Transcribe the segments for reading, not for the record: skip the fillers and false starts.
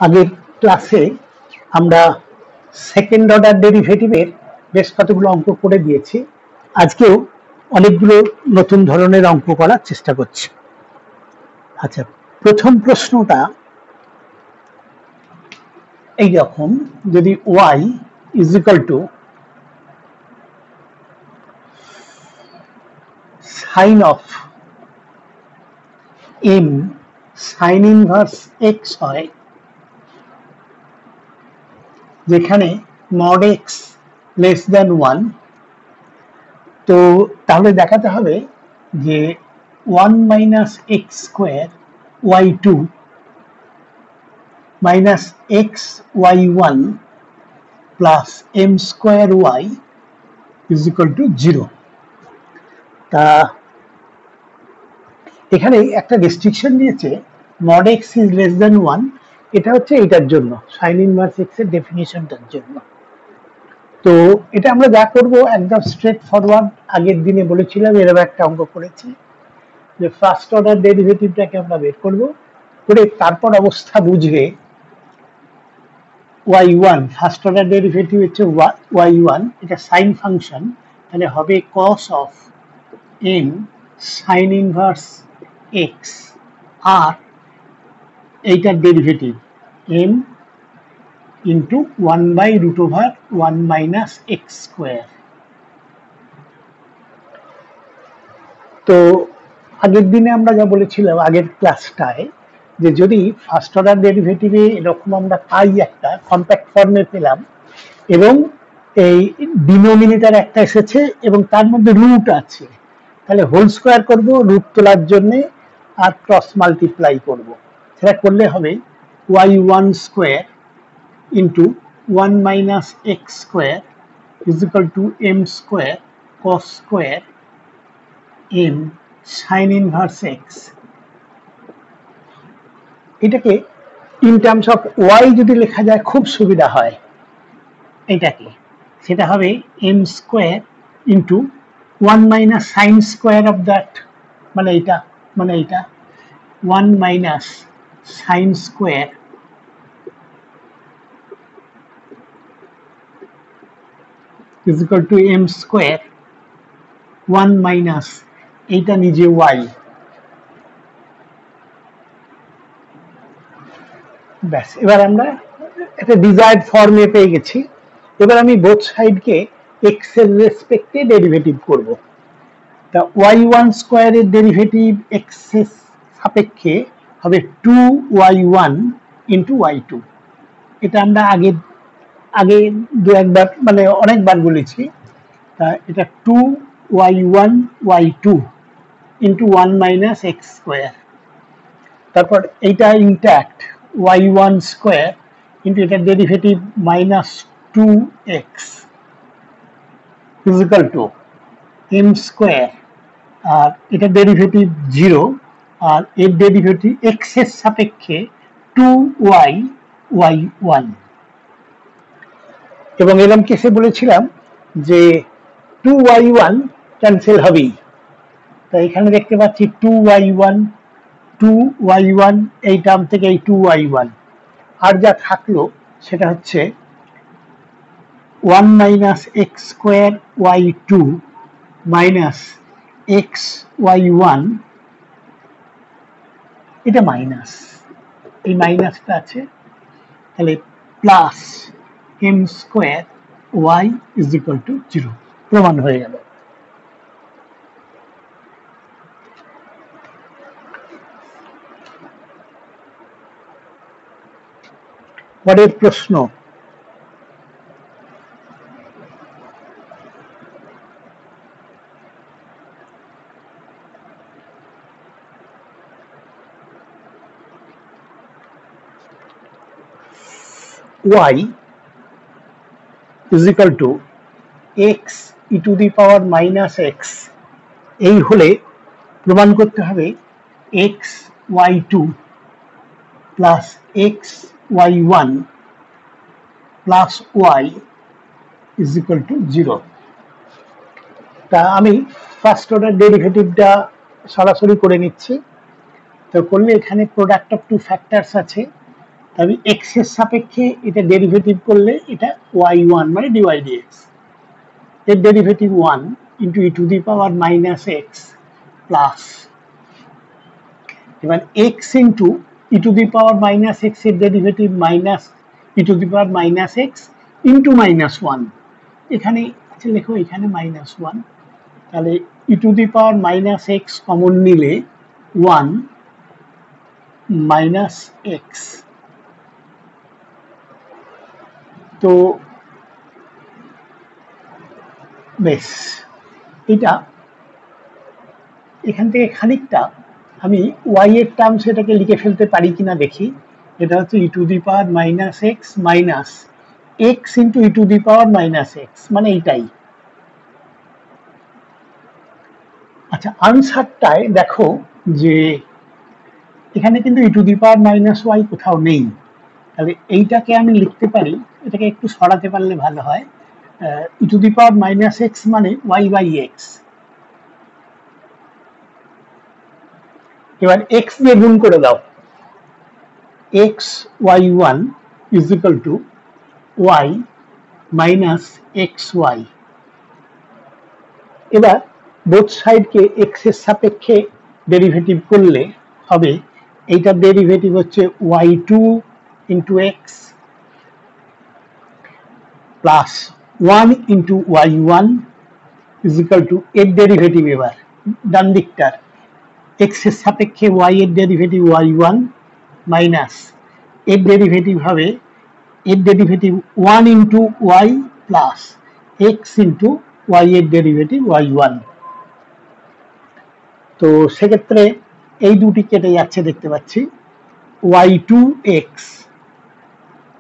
আগের ক্লাসে আমরা সেকেন্ড অর্ডার ডেরিভেটিভের বেশ কতগুলো অঙ্ক করে দিয়েছি। আজকেও অনেকগুলো নতুন ধরনের অঙ্ক করার চেষ্টা করছি। আচ্ছা, প্রথম প্রশ্নটা এই রকম, যদি y is equal to sine of m sine inverse x হয়, যেখানে mod x লেস দেন 1, তো তাহলে দেখাতে হবে যে 1 minus x square y2 minus x y1 plus m square y is equal to 0। তা এখানে একটা রেস্ট্রিকশন দিয়েছে, mod x is less than 1, এটা হচ্ছে এটার জন্য, সাইন ইনভার্স x এর ডেফিনিশনটার জন্য। তো এটা আমরা যা করব একদম স্ট্রেট ফরওয়ার্ড, আগের দিনে বলেছিলাম এরকম একটা অঙ্ক করেছি যে ফার্স্ট অর্ডার ডেরিভেটিভটাকে আমরা বের করব, করে তারপর অবস্থা বুঝে y1 ফার্স্ট অর্ডার ডেরিভেটিভ হচ্ছে y1, এটা সাইন ফাংশন, তাহলে হবে cos of m sine inverse x, আর এইটার derivative m into 1 by root over 1 minus x square. তো আগের দিনে আমরা যা বলেছিলাম আগের ক্লাসটায়, যে যদি ফার্স্ট অর্ডার ডেরিভেটিভে এরকম আমরা পাই, একটা কম্প্যাক্ট ফর্মে পেলাম এবং এই ডিনোমিনেটর একটা এসেছে এবং তার মধ্যে রুট আছে, তাহলে হোল স্কোয়ার করব রুট তোলার জন্য, আর ক্রস মাল্টিপ্লাই করব। সেটা করলে হবে y1 square into 1 minus x square is equal to m square cos square m sine inverse x। এটাকে ইন টার্মস অফ y যদি লেখা যায় খুব সুবিধা হয় এটাকে, সেটা হবে m square into 1 minus sine square of that, মানে এটা 1 minus sine square is equal to m square 1 minus এইটা নিজে y। ব্যাস, এবার আমরা একটা ডিজায়ার্ড ফর্মে পেয়ে গেছি। এবার আমি বোথ সাইডকে x এর রেসপেক্টে ডেরিভেটিভ করব। তা y1 স্কোয়ারের ডেরিভেটিভ x এর সাপেক্ষে হবে 2y1 ইন্টু y2। এটা আমরা আগে দু একবার মানে অনেকবার বলেছি। তা এটা 2y1 y2 into 1 minus x square, তারপর এইটা ইনট্যাক্ট y1 স্কোয়ার ইন্টু এটার derivative minus 2x is equal to m square, আর এটার ডেরিভেটিভ 0, আর এর ডেরিভেটিভ x এর সাপেক্ষে 2y y1। এবং এরকম কেসে বলেছিলাম যে 2y1 ক্যান্সেল হবেই, তাই এখানে দেখতে পাচ্ছি 2y1 এই টার্ম থেকে এই 2y1, আর যা থাকলো সেটা হচ্ছে 1 minus x square y2 minus x y1, এটা মাইনাস, এই মাইনাসটা আছে, তাহলে plus m square y is equal to 0, প্রমাণ হয়ে গেল। পরের প্রশ্ন, y is equal to x e to the power minus x, এই হলে প্রমাণ করতে হবে x y2 plus x y1 plus y is equal to 0। তা আমি ফার্স্ট অর্ডার ডেরিভেটিভটা সরাসরি করে নিচ্ছি। তো করলে এখানে প্রোডাক্ট অফ টু ফ্যাক্টরস আছে, তবে এক্স এর সাপেক্ষে এটা ডেরিভেটিভ করলে এটা y1 মানে ডিওয়াই ডিএক্স, এর derivative 1 into e to the power minus x plus, এবার x into e to the power minus x এর derivative minus e to the power minus x into minus one, এখানে লেখো এখানে minus one, তাহলে e to the power minus x common নিলে one minus x, তো বেশ এটা এখান থেকে খানিকটা আমি ওয়াই এর টার্মস এটাকে লিখে ফেলতে পারি কিনা দেখি। এটা হচ্ছে e to the power minus x minus x into e to the power minus x, মানে এইটাই। আচ্ছা, আনসারটায় দেখো যে এখানে কিন্তু e to the power minus y কোথাও নেই, তাহলে এইটাকে আমি লিখতে পারি, এটাকে একটু সরাতে পারলে ভালো হয়, e to the power minus x মানে ওয়াই বাই এক্স। এবার এক্স দিয়ে গুণ করে দাও, x y one is equal to y minus x y. এবার বোথ সাইডকে এক্স এর সাপেক্ষে ডেরিভেটিভ করলে হবে, এইটার ডেরিভেটিভ হচ্ছে y two into x plus one into y one is equal to এর ডেরিভেটিভ, এবার ডান দিকটার এক্স এর সাপেক্ষে ওয়াই এর ডেরিভেটিভ ওয়াই ওয়ান মাইনাস এর ডেরিভেটিভ হবে এর derivative one into y plus x into y এর ডেরিভেটিভ ওয়াই ওয়ান। তো সেক্ষেত্রে এই দুটি কেটে যাচ্ছে দেখতে পাচ্ছি, ওয়াই টু এক্স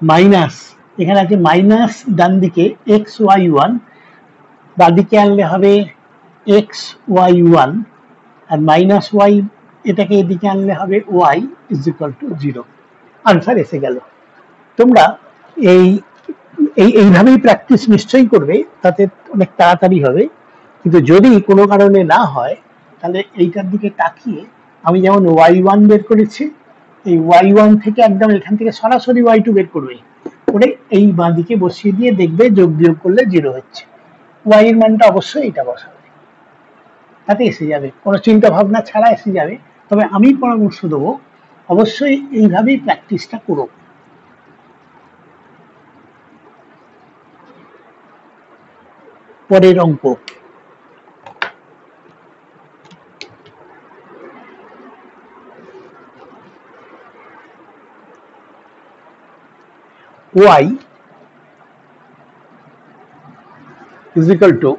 মাইনাস এখানে আছে মাইনাস ডান দিকে এক্স ওয়াই ওয়ান, বাদিকে আনলে হবে এক্স ওয়াই ওয়ান, আর মাইনাস ওয়াই এটাকে এদিকে আনলে হবে y is equal to zero. Answer এসে গেল। তোমরা এইভাবেই প্র্যাকটিস নিশ্চয়ই করবে, তাতে অনেক তাড়াতাড়ি হবে। কিন্তু যদি কোনো কারণে না হয় তাহলে এইটার দিকে তাকিয়ে আমি যেমন ওয়াই ওয়ান বের করেছি, এই ওয়াই ওয়ান থেকে একদম এখান থেকে সরাসরি ওয়াই টু বের করবে, করে এই বাঁ দিকে বসিয়ে দিয়ে দেখবে যোগ বিয়োগ করলে জিরো হচ্ছে, ওয়াই এর মানটা অবশ্যই এটা বসাবে, তাতে এসে যাবে, কোনো চিন্তা ভাবনা ছাড়া এসে যাবে। তবে আমি পরামর্শ দেবো অবশ্যই এইভাবেই প্র্যাকটিসটা করো। পরের অঙ্ক, y is equal to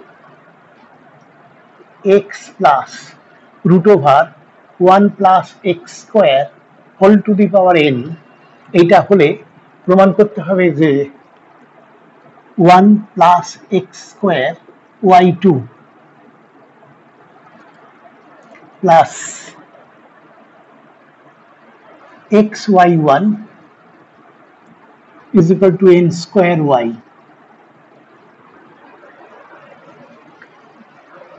x plus root over 1 plus x square whole to the power n, এইটা হলে প্রমাণ করতে হবে যে 1 plus x square y2 plus xy1 is equal to n square y।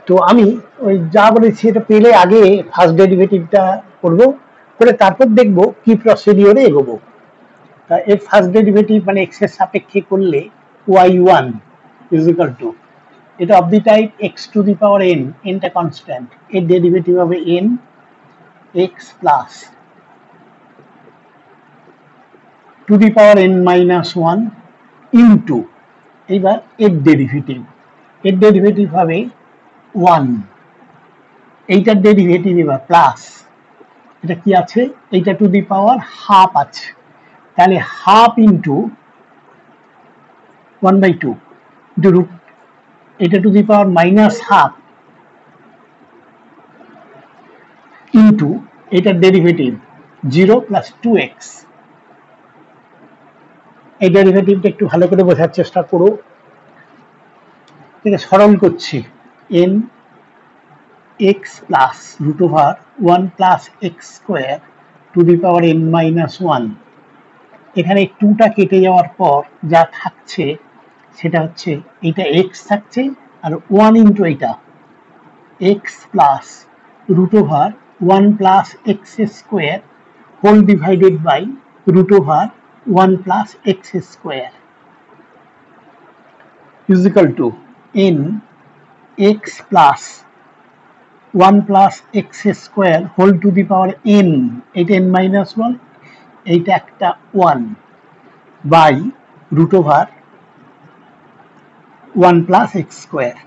তো আমি ওই যা বলেছি এটা পেলে আগে ফার্স্ট ডেরিভেটিভটা করব, করে তারপর দেখব কি প্রসিডিওরে এগোবো। তা এর ফার্স্ট ডেরিভেটিভ মানে এক্স এর সাপেক্ষে করলে y1 is equal to, এটা of the type x to the power n, nটা কনস্ট্যান্ট, এর ডেরিভেটিভ হবে n x plus to the power n minus one into, এইবার এর ডেরিভেটিভ হবে ওয়ান, এইটার ডেরিভেটিভ এবার প্লাস, এটা কি আছে এইটা টু দি পাওয়ার হাফ আছে, তাহলে half into one by two root, এটা to the power minus half into এটার derivative zero plus two x. এই ডেরিভেটিভটা একটু ভালো করে বোঝার চেষ্টা করো, থেকে সরল করছি, n x plus root over 1 plus x square to the power n minus one, এখানে টুটা কেটে যাওয়ার পর যা থাকছে সেটা হচ্ছে এইটা x থাকছে আর ওয়ান ইন্টু এইটা x plus root over 1 plus x square whole divided by root over 1 plus x square is equal to n x plus 1 plus x square whole to the power n, এটা n minus 1, এইটা একটা 1 by root over 1 plus x square.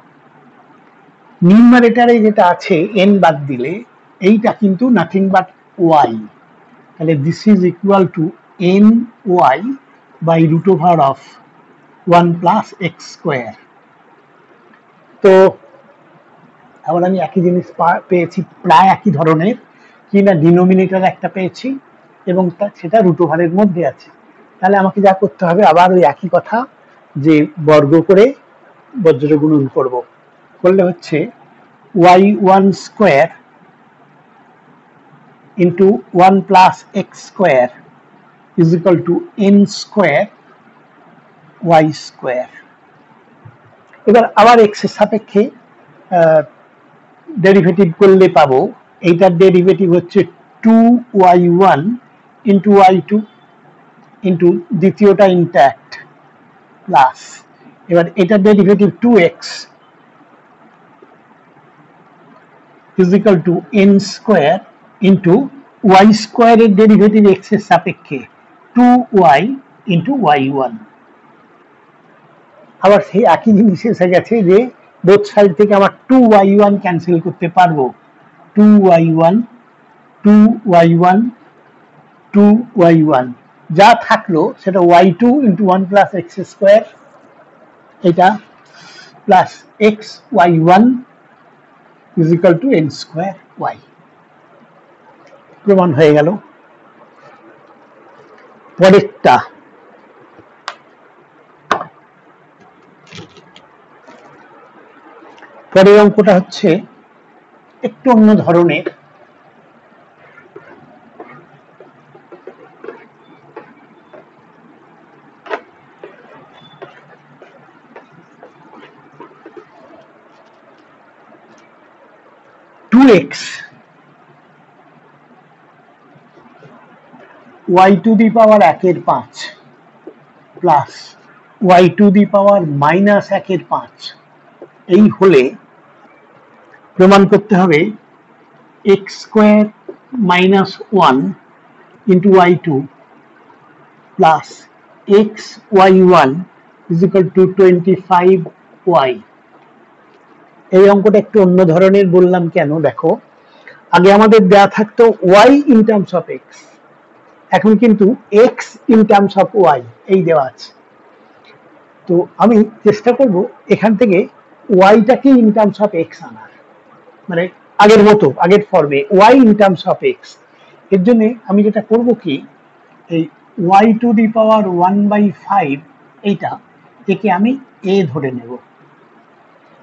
নিউমারেটরে যেটা আছে n বাদ দিলে এইটা কিন্তু nothing but y, তাহলে this is equal to n y by root over of 1 plus x square. তো আবার আমি একই জিনিস পেয়েছি, প্রায় একই ধরনের, কি না ডিনোমিনেটর একটা পেয়েছি এবং সেটা রুট ওভারের মধ্যে আছে। তাহলে আমাকে যা করতে হবে আবার ওই একই কথা, যে বর্গ করে বজ্র গুণন করব, করলে হচ্ছে y1 square into 1 plus x square is equal to n square y square. এবার আবার x এর সাপেক্ষে ডেরিভেটিভ করলে পাবো, এইটার ডেরিভেটিভ হচ্ছে 2y1 into y2 into দ্বিতীয়টা ইনট্যাক্ট প্লাস, এবার এটার derivative 2x is equal to n square into y square এর ডেরিভেটিভ x এর সাপেক্ষে 2y into y1। আবার সেই একই জিনিস এসে গেছে যে বোথ সাইড থেকে আমার 2y1 ক্যান্সেল করতে পারবো, 2y1 2y1 2y1, যা থাকলো সেটা y2 into 1 plus x square, এটা plus x y1 is equal to n square y। প্রমাণ হয়ে গেল। পরেরটা পরের অঙ্কটা হচ্ছে একটু অন্য ধরনের। 2x y to the power 1/5 plus y to the power -1/5, এই হলে প্রমাণ করতে হবে x square minus 1 into y2 plus x y1 is equal to 25y। এই অঙ্কটা একটু অন্য ধরনের বললাম কেন, দেখো আগে আমাদের দেয়া থাকতো y in terms of x, এখন কিন্তু x in terms of y এই দেওয়া আছে। তো আমি চেষ্টা করব এখান থেকে ওয়াইটাকে ইন টার্মস অফ এক্স আনার, মানে আগের মতো আগের ফর্মে y in terms of x. এর জন্য আমি যেটা করব কি, এই ওয়াই টু দি পাওয়ার 1/5 এইটা, একে আমি এ ধরে নেব,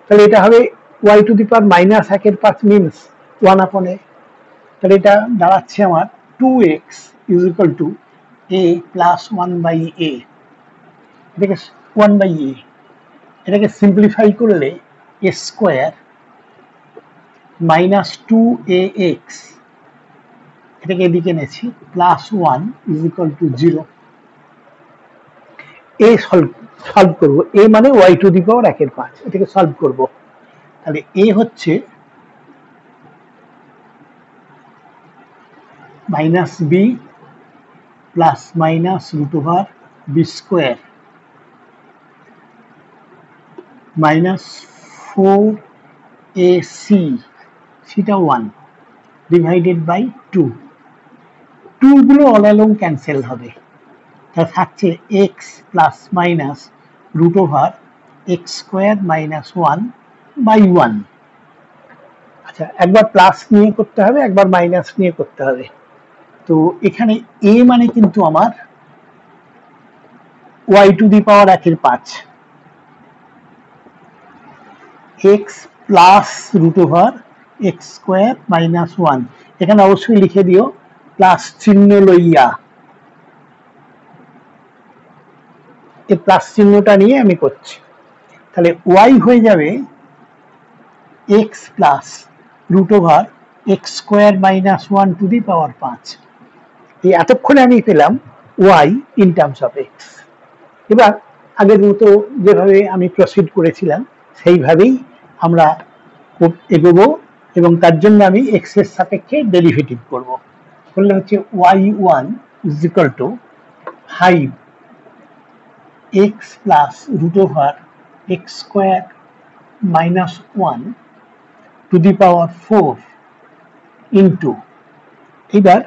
তাহলে এটা হবে y to the power -1/5 means 1/a, তাহলে এটা দাঁড়াচ্ছে আমার 2x is equal to a প্লাস 1/a, এটাকে 1/a, এটাকে সিম্পলিফাই করলে a স্কোয়ার মাইনাস 2ax, এটাকে এদিকে এনেছি plus 1 is equal to 0। A solve করবো, এ মানে ওয়াই টু দি পাওয়ার 1/5, এটাকে সলভ করব, তাহলে এ হচ্ছে minus b plus minus root over b square minus 4ac, সেটা 1 ডিভাইডেড বাই 2, 2 গুলো অল অ্যালং ক্যান্সেল হবে, তা থাকছে x plus minus root over x square minus 1/1। আচ্ছা, একবার প্লাস নিয়ে করতে হবে, একবার মাইনাস নিয়ে করতে হবে। তো এখানে a মানে কিন্তু আমার y to the power 1/5, x plus root over x square minus 1, এখানে অবশ্যই লিখে দিও প্লাস চিহ্ন লইয়া, এই প্লাস চিহ্নটা নিয়ে আমি করছি, তাহলে y হয়ে যাবে x plus root over x square minus 1 to the power 5। এই এতক্ষণে আমি পেলাম y in terms of x. এবার আগের মতো যেভাবে আমি প্রসিড করেছিলাম সেইভাবেই আমরা এগোবো, এবং তার জন্য আমি এক্স এর সাপেক্ষে ডেরিভেটিভ করব। করলে হচ্ছে y1 is equal to 5x plus root over x square minus 1 to the power 4 into, এবার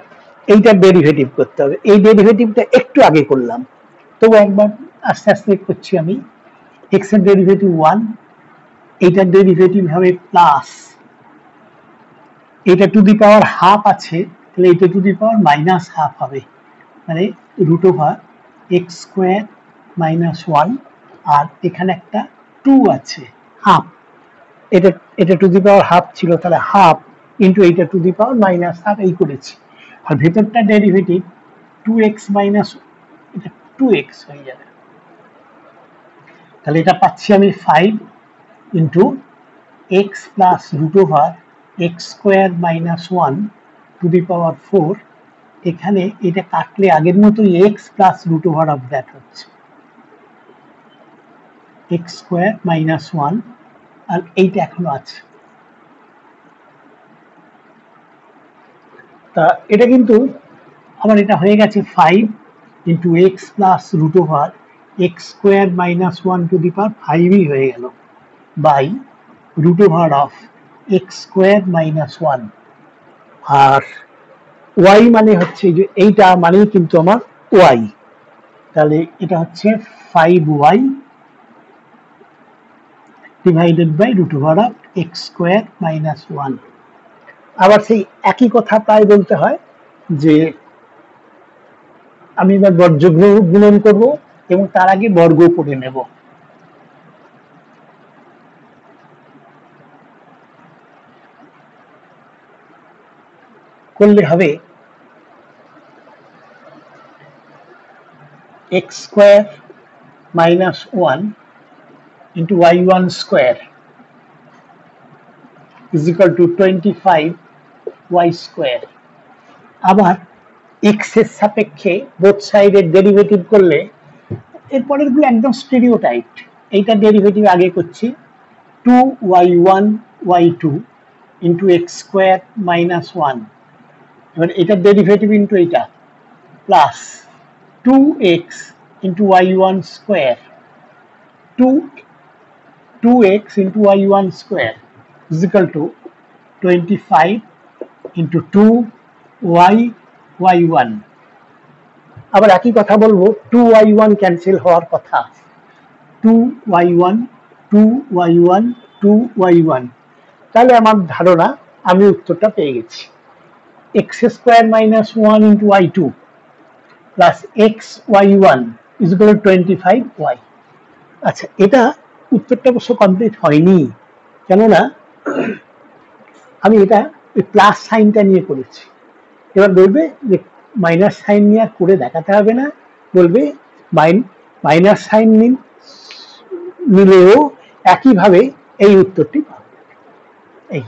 এইটার ডেরিভেটিভ করতে হবে। এই ডেরিভেটিভটা একটু আগে করলাম, তবু একবার আস্তে আস্তে করছি আমি। এক্স এর ডেরিভেটিভ 1, এইটার ডেরিভেটিভ হবে প্লাস, এটা টু দি পাওয়ার হাফ আছে, তাহলে এটা to the power minus half হবে, মানে root over x square minus 1, আর এখানে একটা 2 আছে, হাফ, এটা এটা টু দি পাওয়ার হাফ ছিল, তাহলে হাফ ইন্টু এইটা two the power minus half, এই করেছি। আর ভেতরটা ডেরিভেটিভ 2x মাইনাস, এটা 2x হয়ে যাবে, তাহলে এটা পাচ্ছি আমি 5 into x plus root over x square minus 1 to the power 4, এখানে এটা কাটলে আগের মতোই x plus root over of that হচ্ছে এক্স স্কোয়ার মাইনাস 1, আর এইটা এখনো আছে। তা এটা কিন্তু আমার এটা হয়ে গেছে 5 into x plus root over x square minus 1 to the power 5ই হয়ে গেল, by root over of x square minus 1, আর ওয়াই মানে হচ্ছে যে এইটা মানেই কিন্তু আমার ওয়াই, তাহলে এটা হচ্ছে 5y divided by root over of x square minus 1। আবার সেই একই কথা প্রায় বলতে হয় যে আমি এবার বর্গযোগ গুণন করব এবং তার আগে বর্গ করে নেব। করলে হবে x square minus 1 into y1 square is equal to 25y square. আবার x এর সাপেক্ষে বোথ সাইডের ডেরিভেটিভ করলে, এরপরের গুলো একদম স্টেরিওটাইপ, এইটা ডেরিভেটিভ আগে করছি 2y1 y2 into x square minus 1, এবার এটার ডেরিভেটিভ ইন্টু এইটা plus 2x into y1 square 2x into y1 square is equal two 25 into 2y y1। আবার একই কথা বলবো, 2y1 ক্যান্সেল হওয়ার কথা, 2y1 2y1 2y1, তাহলে আমার ধারণা আমি উত্তরটা পেয়ে গেছি, x square minus 1 into y2 plus x y1 is equal to 25y। আচ্ছা, এটা উত্তরটা অবশ্য কমপ্লিট হয়নি, কেননা আমি এটা প্লাস সাইনটা নিয়ে করেছি। এবার বলবে যে মাইনাস সাইন নিয়ে আর করে দেখাতে হবে না, বলবে মাইনাস সাইন নিলেও একইভাবে এই উত্তরটি পাবে। এই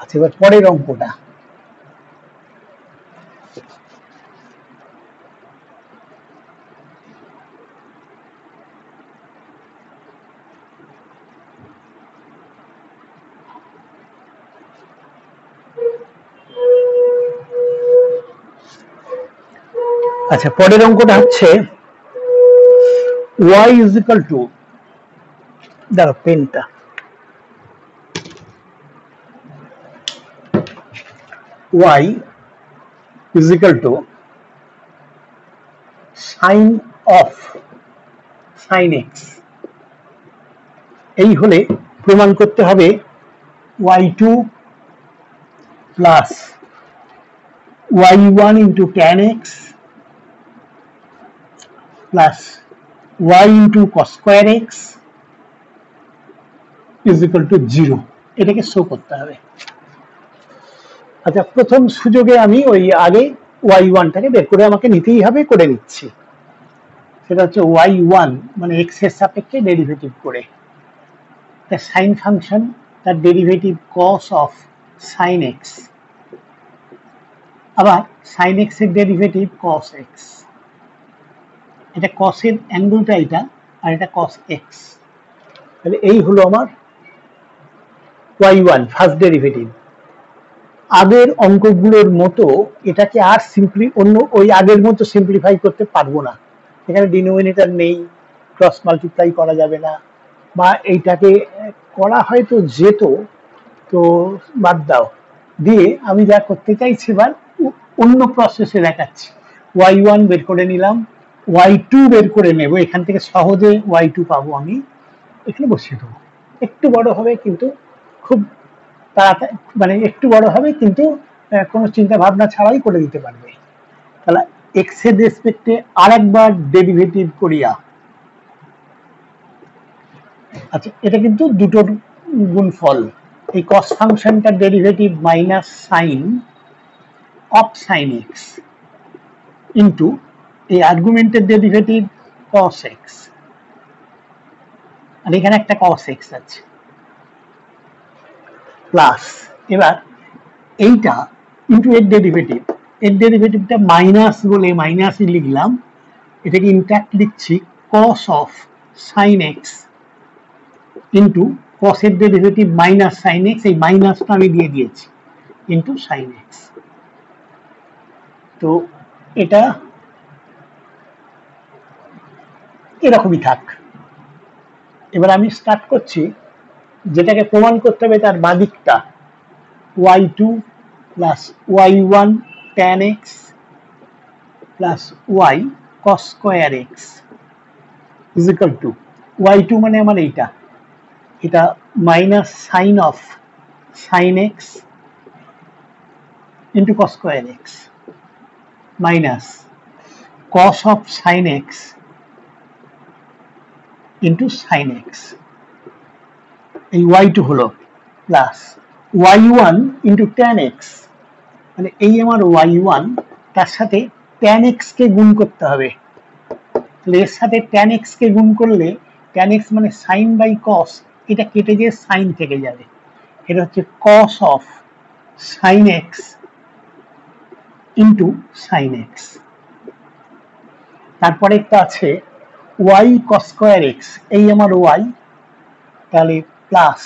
আচ্ছা, এবার পরের অঙ্কটা। আচ্ছা, পরের অঙ্কটা হচ্ছে y ইজ ইকুয়াল টু, দাঁড়া পেনটা, y is equal to sine of sine x. এই হলে প্রমাণ করতে হবে y2 plus y1 into tan x plus y into cos square x is equal to 0, এটাকে শো করতে হবে। আচ্ছা, প্রথম সুযোগে আমি ওই আগে y1টাকে বের করে আমাকে নিতেই হবে, করে নিচ্ছি। সেটা হচ্ছে y1 মানে এক্স এর সাপেক্ষে ডেরিভেটিভ করে, সাইন ফাংশন তার derivative cos of sine x, আবার সাইন এক্স এর ডেরিভেটিভ কস এক্স, এটা কসের অ্যাঙ্গেলটা এটা, আর এটা কস এক্স। তাহলে এই হলো আমার y1 ফার্স্ট ডেরিভেটিভ। আগের অঙ্কগুলোর মতো এটাকে আর ওই আগের মতো সিম্পলিফাই করতে পারবো না, এখানে ডিনোমিনেটর নেই, ক্রস মাল্টিপ্লাই করা যাবে না, বা এইটাকে করা হয়তো যেত, তো বাদ দাও। দিয়ে আমি যা করতে চাইছি এবার অন্য প্রসেসে দেখাচ্ছি। y1 বের করে নিলাম, y2 বের করে নেব, এখান থেকে সহজে y2 পাবো আমি, এখানে বসিয়ে দেবো। একটু বড় হবে কিন্তু খুব তাড়াতাড়ি, মানে একটু বড় হবে কিন্তু কোনো চিন্তা ভাবনা ছাড়াই করে দিতে পারবে। তাহলে এক্স এর রেসপেক্টে আরেকবার ডেরিভেটিভ করিয়া, আচ্ছা এটা কিন্তু দুটোর গুণফল, এই কস ফাংশনটার derivative minus sine of sine x into এই আর্গুমেন্টের ডেরিভেটিভ কস এক্স, আর এখানে একটা কস এক্স আছে, প্লাস এবার এইটা ইন্টু এর ডেরিভেটিভটা মাইনাস বলে মাইনাসই লিখলাম, এটাকে ইনট্যাক্ট লিখছি কস অফ সাইন এক্স ইন্টু কস এর ডেরিভেটিভ মাইনাস সাইন এক্স, এই মাইনাসটা আমি দিয়ে দিয়েছি, ইন্টু সাইন এক্স। তো এটা এরকমই থাক। এবার আমি স্টার্ট করছি, যেটাকে প্রমাণ করতে হবে তার বাদিকটা, y2 plus y1 tan x plus y cos square x is equal two y2 মানে আমার এইটা, এটা minus sine of sine x into cos square x minus cos of sine x into sine x, এই y2 হলো plus y1 into tan x, মানে এই আমার y1, তার সাথে ট্যান এক্স কে গুণ করতে হবে, তাহলে এর সাথে ট্যান এক্স কে গুণ করলে ট্যান এক্স মানে সাইন বাই কস, এটা কেটে গিয়ে সাইন থেকে যাবে, এটা হচ্ছে কস of sine x into sine x. তারপরে একটা আছে y cos স্কয়ার এক্স, এই আমার y, তাহলে প্লাস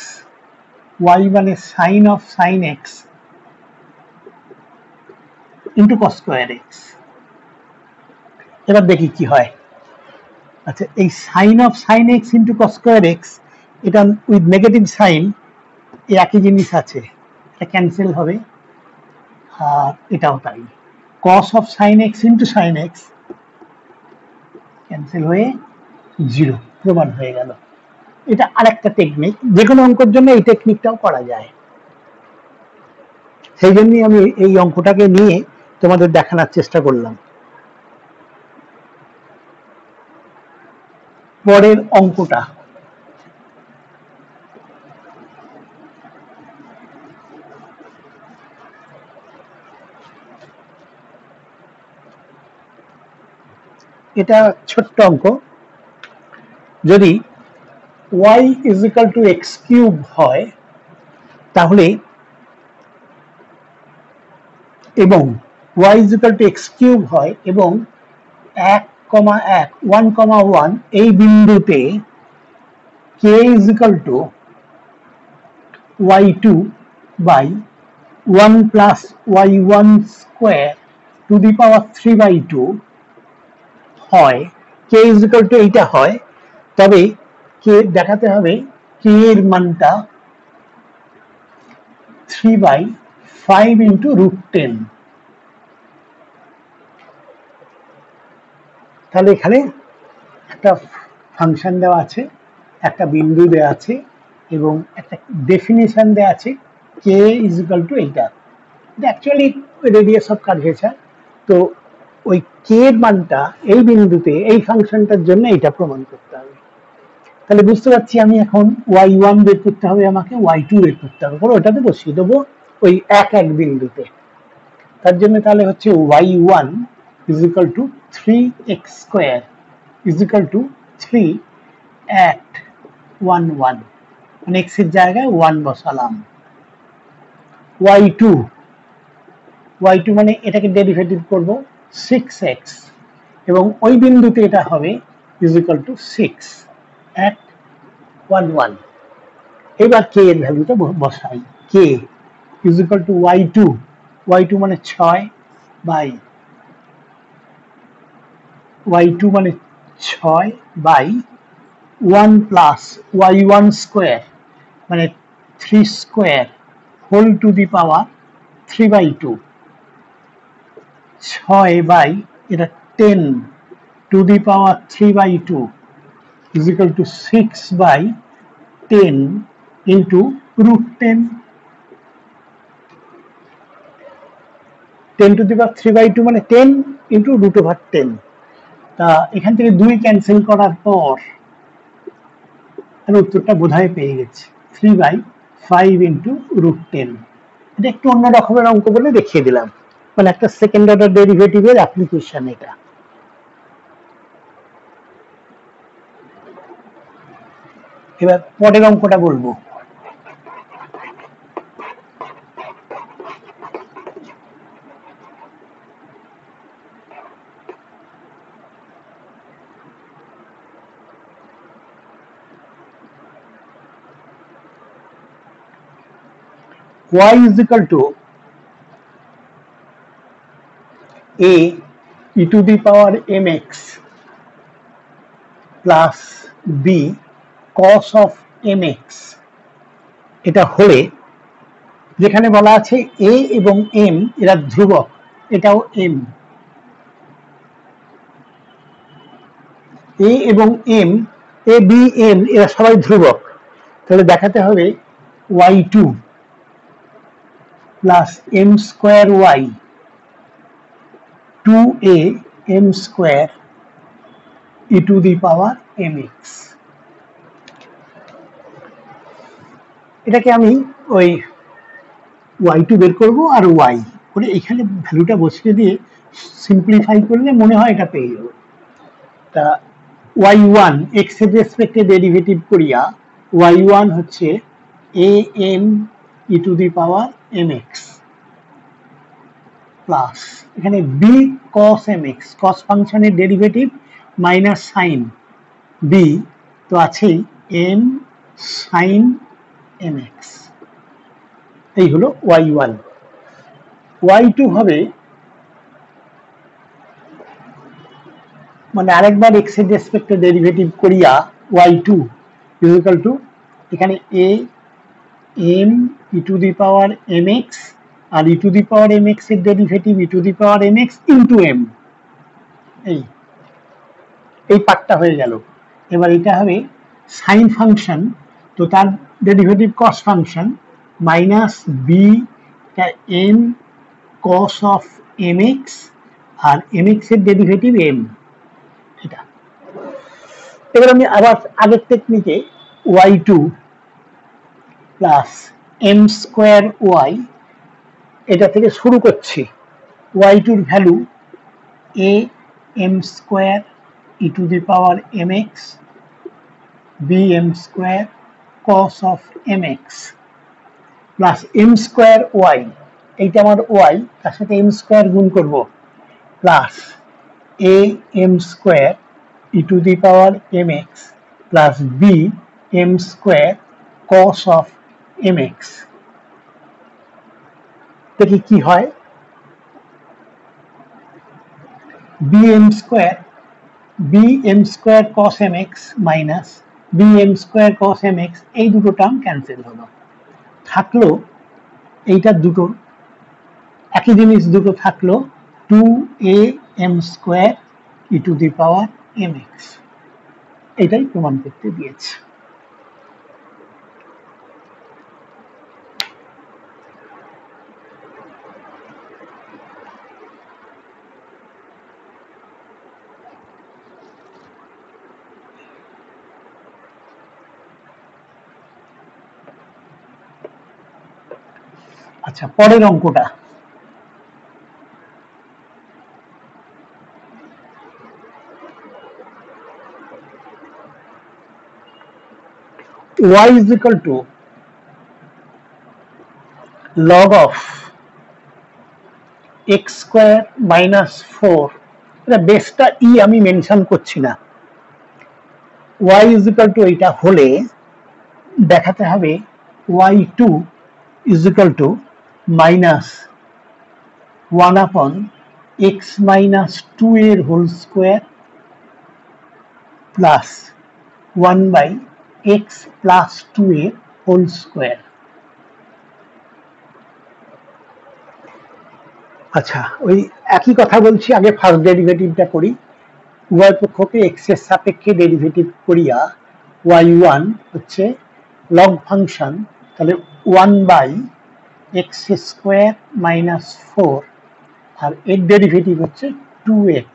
y মানে sine of sine x into cos square x. এবার দেখি কি হয়। আচ্ছা এই sine of sine x into cos square x, এটা উইথ নেগেটিভ সাইন একই জিনিস আছে, এটা ক্যান্সেল হবে, আর এটাও তাই, cos of sine x into sine x cancel হয়ে জিরো, প্রমাণ হয়ে গেল। এটা আরেকটা টেকনিক, যে কোনো অঙ্কের জন্য এই টেকনিকটাও করা যায়, সেই জন্যই আমি এই অঙ্কটাকে নিয়ে তোমাদের দেখানোর চেষ্টা করলাম। পরের অঙ্কটা, এটা ছোট্ট অঙ্ক, যদি y is equal to x cube হয় তাহলে, এবং y is equal to x cube হয় এবং 1,1 এই বিন্দুতে k is equal to y2 by 1 plus y1 square to the power 3/2 হয়, k is equal to এইটা হয়, তবে কে দেখাতে হবে k এর মানটা 3/5 into √10। তাহলে এখানে একটা ফাংশন দেওয়া আছে, একটা বিন্দু দেওয়া আছে এবং একটা ডেফিনিশন দেওয়া আছে k is equal to এইটা, এটা অ্যাকচুয়ালি রেডিয়াস অফ কার্ভেচার। তো ওই k এর মানটা এই বিন্দুতে এই ফাংশনটার জন্য এটা প্রমাণ করতে হবে। তাহলে বুঝতে পারছি আমি এখন y1 বের করতে হবে, আমাকে y2 বের করতে হবে, ওটাতে বসিয়ে দেবো ওই এক বিন্দুতে। তার জন্য তাহলে হচ্ছে y1 is equal to 3x square is equal to 3 at 1 1, মানে x এর জায়গায় 1 বসালাম। y2 মানে এটাকে ডেরিভেটিভ করব 6x এবং ওই বিন্দুতে এটা হবে ইজ ইকুয়াল টু 6 at 1 1। এবার k এর ভ্যালুটা বসাই, k is equal two y2 মানে 6 বাই y2 মানে 6 বাই 1 প্লাস y1 স্কোয়ার মানে 3 square whole to the power 3/2, 6 by এটা 10 to the power 3/2 is equal to 6 by 10 into root 10, 10 to the power 3/2 মানে 10 into root over 10। তা এখান থেকে 2 cancel করার পর উত্তরটা বোধহয় পেয়ে গেছি 3/5 into root 10। এটা একটু অন্য রকমের অঙ্ক বলে দেখিয়ে দিলাম, মানে একটা সেকেন্ড অর্ডার ডেরিভেটিভের অ্যাপ্লিকেশন এটা। এবার পরের অঙ্কটা বলবো। y is equal to a e to the power mx plus b cos of mx, এটা হলে যেখানে বলা আছে a এবং m এরা ধ্রুবক, এটাও m, a এবং m, a b m এরা সবাই ধ্রুবক, তাহলে দেখাতে হবে y2 plus m square y 2a m square e to the power mx। এটাকে আমি ওই y2 বের করব আর y করে এখানে ভ্যালুটা বসিয়ে দিয়ে সিম্পলিফাই করলে মনে হয় এটা পেয়ে যাব। তা y1 x এর রেসপেক্টে ডেরিভেটিভ করিয়া y1 হচ্ছে am e to the power mx plus এখানে b cos mx, cos ফাংশনের ডেরিভেটিভ মাইনাস সাইন b তো আছেই m sin mx। এই হলো y1। y2 হবে মানে আরেকবার x এর রেসপেক্টে ডেরিভেটিভ করিয়া y2 ইজ ইকুয়াল টু এখানে a m e to the power mx আর e to the power mx এর derivative e to the power mx into m, এই পার্টটা হয়ে গেল। এবার এটা হবে সাইন ফাংশন, তো তার derivative cos function minus b m cos of mx আর mx এর ডেরিভেটিভ m, এটা। এবার আমি আবার আগের টেকনিকে y2 plus m square y এটা থেকে শুরু করছি। y2 এর value a m square e to the power mx b m square cos of mx plus m square y, এইটা আমার y, তার সাথে m স্কোয়ার গুণ করব plus a m square e to the power mx plus b m square cos of mx। দেখি কি হয়, bm square cos mx minus bm square cos mx, এই দুটো টার্ম ক্যান্সেল হলো, থাকলো এইটা দুটো একই জিনিস দুটো থাকলো 2am square e to the power mx। এটাই প্রমাণ করতে দিয়েছে। আচ্ছা, পরের অঙ্কটা। y is equal to log of x square minus 4, এটা বেসটা ই আমি মেনশন করছি না, y is equal to এটা হলে দেখাতে হবে y2 is equal to minus 1 upon x minus 2 এর whole square plus 1 by x plus 2 এর হোল স্কোয়ার। আচ্ছা, ওই একই কথা বলছি, আগে ফার্স্ট ডেরিভেটিভটা করি। উভয় পক্ষকে x এর সাপেক্ষে ডেরিভেটিভ করিয়া y1 হচ্ছে লগ ফাংশন, তাহলে 1 by x স্কোয়ার মাইনাস 4 আর এর ডেরিভেটিভ হচ্ছে 2x।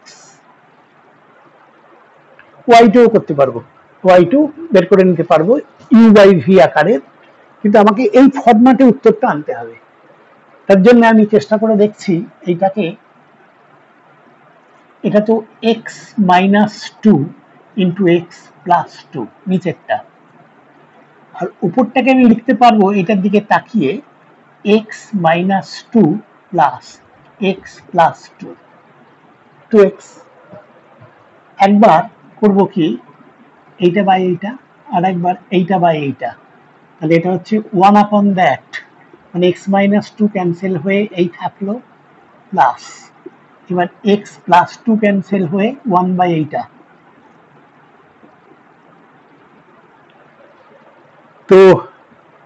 y2 করতে পারবো, y2 বের করে নিতে পারবো u by v আকারের, কিন্তু আমাকে এই ফরম্যাটে উত্তরটা আনতে হবে। তার জন্য আমি চেষ্টা করে দেখছি এইটাকে, এটা তো x minus 2 into x plus 2 নিচেরটা, আর উপরটাকে আমি লিখতে পারবো এটার দিকে তাকিয়ে x minus 2 plus x plus 2 2x। একবার করব কি এইটা বাই এইটা, আর একবার এইটা বাই এইটা, তাহলে এটা হচ্ছে 1 আপন দ্যাট, মানে x মাইনাস 2 ক্যান্সেল হয়ে এই থাকলো প্লাস, এবার x প্লাস 2 ক্যান্সেল হয়ে 1 বাই এইটা। তো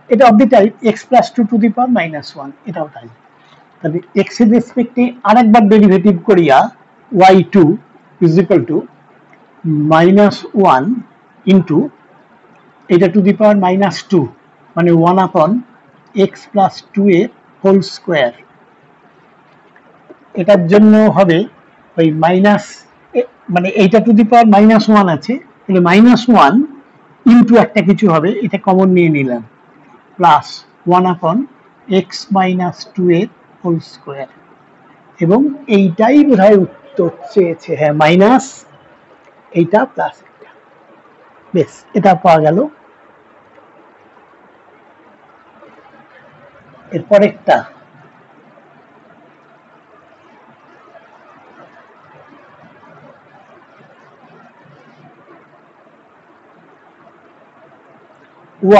এটা of the type x plus 2 two the power minus 1, এটাও তাই। তাহলে x এর রেসপেক্টে আরেকবার ডেরিভেটিভ করিয়া y2 is equal two minus 1 into এটা টু দি পাওয়ার মাইনাস 2, মানে 1 আপন x প্লাস 2 এর হোল স্কোয়ার। এটার জন্য হবে ওই মাইনাস, মানে এইটা টু দি পাওয়ার মাইনাস 1 আছে, তাহলে মাইনাস 1 ইন্টু একটা কিছু হবে, এটা কমন নিয়ে নিলাম, প্লাস 1 আপন x মাইনাস 2 এর হোল স্কোয়ার। এবং এইটাই বোধহয় উত্তর চেয়েছে, হ্যাঁ মাইনাস এইটা প্লাস এটা, বেশ এটা পাওয়া গেল। এরপর একটা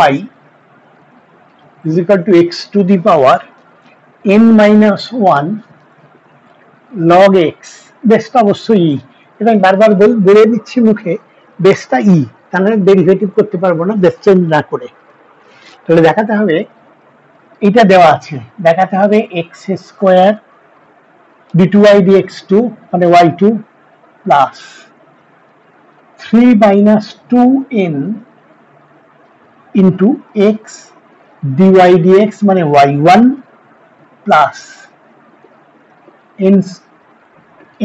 y is equal to x to the power n minus 1 log x, বেসটা অবশ্যই ই, এটা আমি বারবার বলে দিচ্ছি মুখে, বেসটা ই, তাহলে ডেরিভেটিভ করতে পারবো না বেস চেঞ্জ না করে। তাহলে দেখাতে হবে এটা দেওয়া আছে, দেখাতে হবে এক্স স্কোয়ার d2y dx2 মানে y2 plus 3 minus 2n into x dy dx মানে y1 প্লাস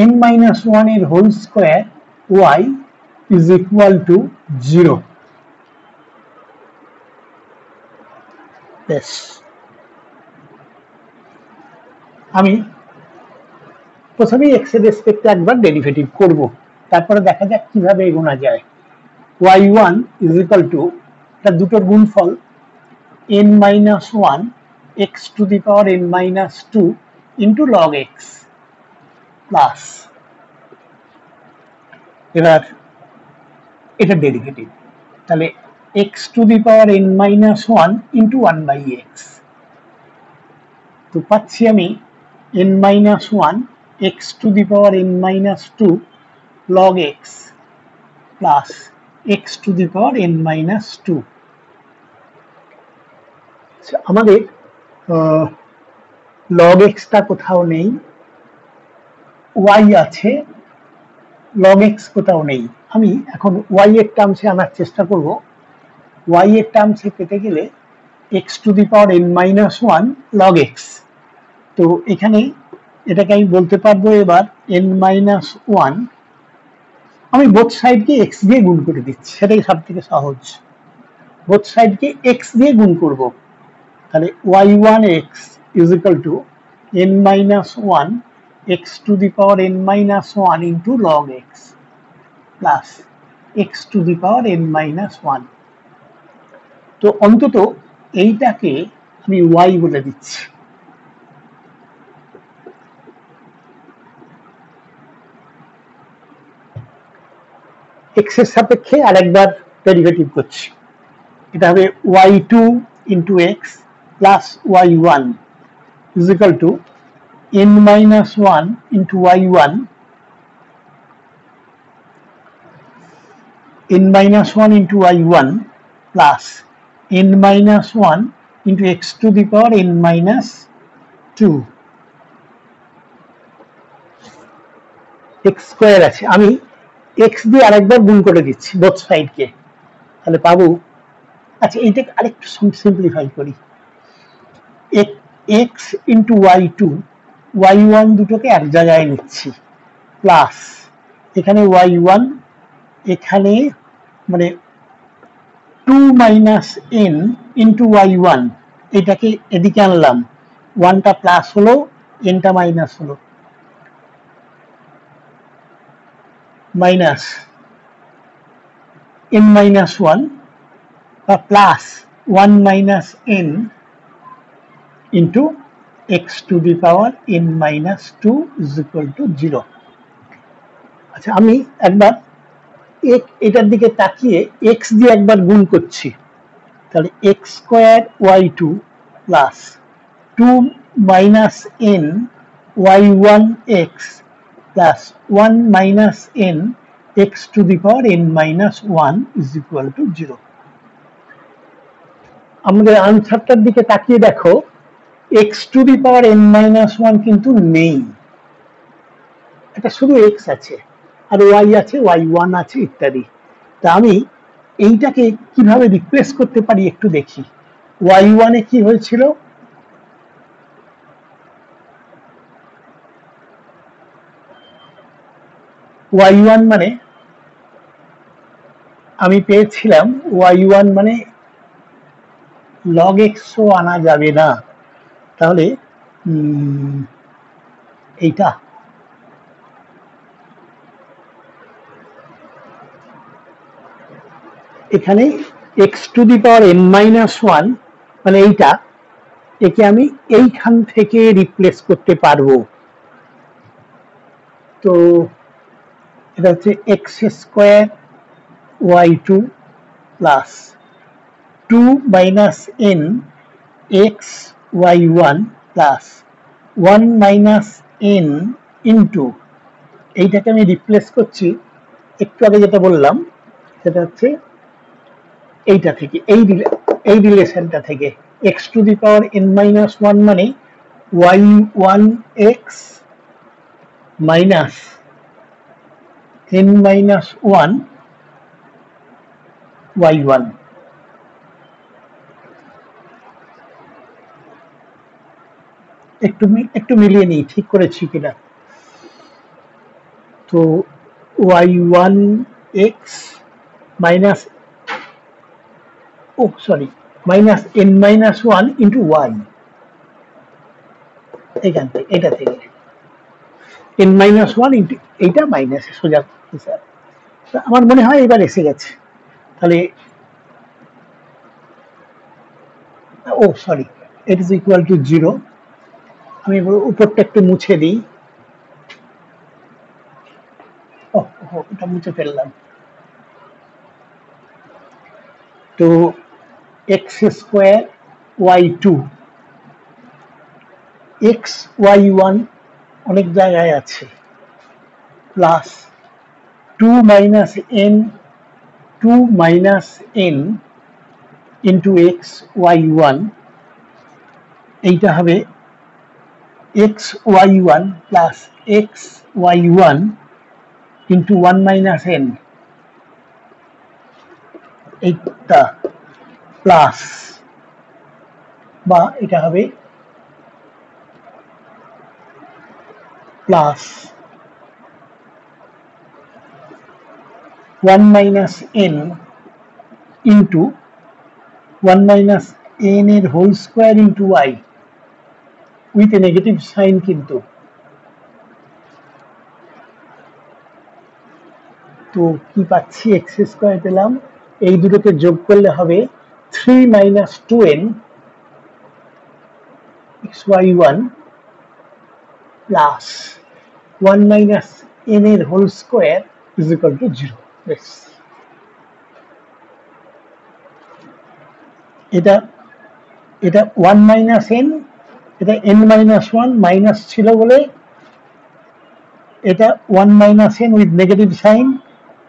n minus 1 এর whole square y is equal to 0। বেশ, আমি প্রথমেই x এর রেসপেক্টে একবার ডেরিভেটিভ করব, তারপরে দেখা যাক কিভাবে এগোনো যায়। y1 is equal to এটা দুটোর গুণফল n minus 1 x to the power n minus 2 into log x plus, এবার এটা ডেরিভেটিভ, তাহলে x to the power n minus 1 into 1 by x, তো পাচ্ছি আমি n minus 1 x to the power n minus 2 log x plus x to the power n minus 2। আমাদের log x টা কোথাও নেই, y আছে, log x কোথাও নেই। আমি এখন y এর টার্মসে আনার চেষ্টা করব, y এর টার্মসে পেতে গেলে x to the power n minus 1 log x, তো এখানে এটাকে আমি বলতে পারবো এবার n minus 1, আমি বোথ সাইডকে x দিয়ে গুণ করে দিচ্ছি, সেটাই সব থেকে সহজ, বোথ সাইডকে x দিয়ে গুণ করব, তাহলে y1x is equal to n minus 1 x to the power n minus 1 into log x plus x to the power n minus 1। তো অন্তত এইটাকে আমি ওয়াই বলে দিচ্ছি। এক্স এর সাপেক্ষে আরেকবার ডেরিভেটিভ করছি, এটা হবে y2 into x plus y1 is equal to n minus 1 into y1 n minus 1 into y1 plus n minus 1 into x to the power n minus 2 x square আছে, আমি x দিয়ে আরেকবার গুণ করে দিচ্ছি বোথ সাইডকে, তাহলে পাবো, আচ্ছা এইটাকে আরেকটু সিম্পলিফাই করি, x ইন্টু y2 y1 দুটোকে এক জায়গায় নিচ্ছি প্লাস এখানে y1 এখানে মানে 2 মাইনাস n ইন্টু y1 এটাকে এদিকে আনলাম, 1টা প্লাস হলো nটা মাইনাস হলো, মাইনাস n মাইনাস 1 বা plus 1 minus n into x to the power n minus 2 is equal to 0। আচ্ছা আমি একবার এটার দিকে তাকিয়ে x দিয়ে একবার গুণ করছি, তাহলে x square y2 plus 2 minus n y1 x plus 1 minus n x to the power n minus 1 is equal to 0। আমাদের আনসারটার দিকে তাকিয়ে দেখো x to the power n minus 1 কিন্তু নেই, এটা শুধু x আছে আর y আছে, y1 আছে ইত্যাদি। তা আমি এইটাকে কিভাবে রিপ্লেস করতে পারি একটু দেখি। y1 এ কি হয়েছিল, y1 মানে আমি পেয়েছিলাম y1 মানে log x ও আনা যাবে না, তাহলে এইটা এখানে x to the power n minus 1 মানে এইটা, একে আমি এইখান থেকে রিপ্লেস করতে পারবো। তো এটা হচ্ছে x square y2 plus 2 minus n x y1 plus 1 minus n into, এইটাকে আমি রিপ্লেস করছি একটু আগে যেটা বললাম, সেটা হচ্ছে এইটা থেকে এই রিলেশনটা থেকে x to the power n minus 1 মানে y1 x minus n minus 1 y1। একটু মিলিয়ে নিই ঠিক করেছি কিনা। তো y1 x minus minus n minus 1 into y, এখান থেকে এটা থেকে n মাইনাস 1 ইন্টু এইটা মাইনাস সোজা হিসাব, আমার মনে হয় এবার এসে গেছে। তাহলে it is equal to 0, আমি উপরটা একটু মুছে দিই, এটা মুছে ফেললাম। তো x square y2 x y1 অনেক জায়গায় আছে plus 2 minus n into x y1, এইটা হবে x y1 plus x y1 into 1 minus n, এইটা প্লাস বা এটা হবে plus 1 minus n into 1 minus n এর whole square into y with a negative sign, কিন্তু তো কি পাচ্ছি, x স্কয়ার পেলাম, এই দুটোকে যোগ করলে হবে 3 minus 2n xy1 plus 1 minus n এর whole square is equal to 0. Yes. এটা এটা 1 minus n, এটা n minus 1 মাইনাস ছিল বলে এটা 1 minus n with negative sign,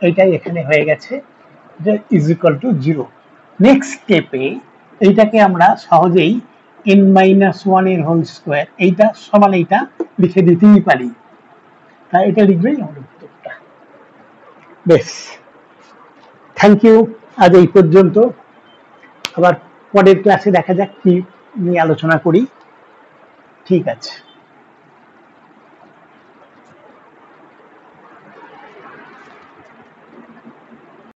এটাই এখানে হয়ে গেছে, এটা is equal to 0. নেক্সট স্টেপে এইটাকে আমরা সহজেই n minus 1 এর হোল স্কোয়ার এইটা সমান এইটা লিখে দিতেই পারি, তাই এটা লিখবেই আমাদের উত্তরটা। বেশ, থ্যাংক ইউ, আজ এই পর্যন্ত। আবার পরের ক্লাসে দেখা যাক কি নিয়ে আলোচনা করি। ঠিক আছে।